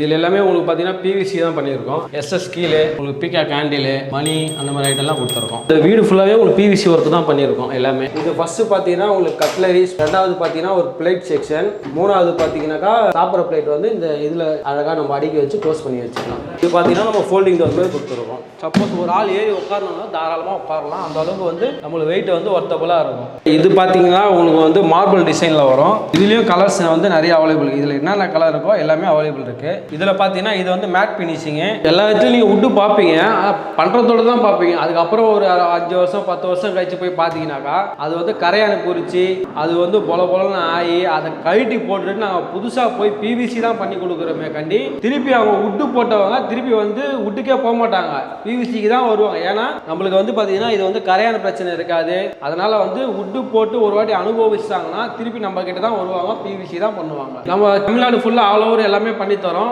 இதில் எல்லாமே உங்களுக்கு பார்த்தீங்கன்னா பிவிசி தான் பண்ணியிருக்கோம். எஸ்எஸ் கீழே உங்களுக்கு பிகா கேண்டில் மணி அந்த மாதிரி ஐட்டம்லாம் கொடுத்துருக்கோம். இந்த வீடு ஃபுல்லாகவே உங்களுக்கு பிவிசி ஒர்க் தான் பண்ணியிருக்கோம் எல்லாமே. இது ஃபர்ஸ்ட் பார்த்தீங்கன்னா உங்களுக்கு கட்லரிஸ், ரெண்டாவது பார்த்தீங்கன்னா ஒரு பிளேட் செக்ஷன், மூணாவது பார்த்தீங்கன்னாக்கா சாப்பிட்ற பிளேட் வந்து இந்த இதில் அழகாக நம்ம அடுக்கி வச்சு க்ளோஸ் பண்ணி வச்சுக்கலாம். இது பார்த்தீங்கன்னா நம்ம ஃபோல்டிங் டோர் மாதிரி கொடுத்துருக்கோம். சப்போஸ் ஒரு ஆள் ஏறி உட்காரணும்னா தாராளமாக உட்காரலாம். அந்த அளவுக்கு வந்து நம்மளுக்கு வெயிட் வந்து ஒர்த்தபுளாக இருக்கும். இது பார்த்தீங்கன்னா உங்களுக்கு வந்து மார்பிள் டிசைனில் வரும். இதுலேயும் கலர்ஸ் வந்து நிறைய அவைலபிள். இதில் என்னென்ன கலர் இருக்கோ எல்லாமே அவைலபிள் இருக்குது. இதில் பார்த்தீங்கன்னா இது வந்து மேட் ஃபினிஷிங்கு. எல்லா இடத்துலையும் நீங்கள் உட்டு பார்ப்பீங்க, பண்ணுறதோடு தான் பார்ப்பீங்க. அதுக்கப்புறம் ஒரு 5 வருஷம் 10 வருஷம் கழிச்சு போய் பார்த்தீங்கன்னாக்கா அது வந்து கரையானை குறித்து அது வந்து பொலன்னு ஆகி அதை கழட்டி போட்டுட்டு நாங்கள் புதுசாக போய் பிவிசி தான் பண்ணி கொடுக்குறோமே கண்டி திருப்பி அவங்க உட்டு போட்டவங்க திருப்பி வந்து உட்டுக்கே போக மாட்டாங்க, பிவிசிக்கு தான் வருவாங்க. ஏன்னா நம்மளுக்கு வந்து பார்த்தீங்கன்னா இது வந்து கரையான பிரச்சனை இருக்காது. அதனால வந்து உட்டு போட்டு ஒரு வாட்டி அனுபவிச்சாங்கன்னா திருப்பி நம்ம கிட்ட தான் வருவாங்க, பிவிசி தான் பண்ணுவாங்க. நம்ம தமிழ்நாடு ஃபுல்லாக ஆல் ஓவர் எல்லாமே பண்ணி தரோம்.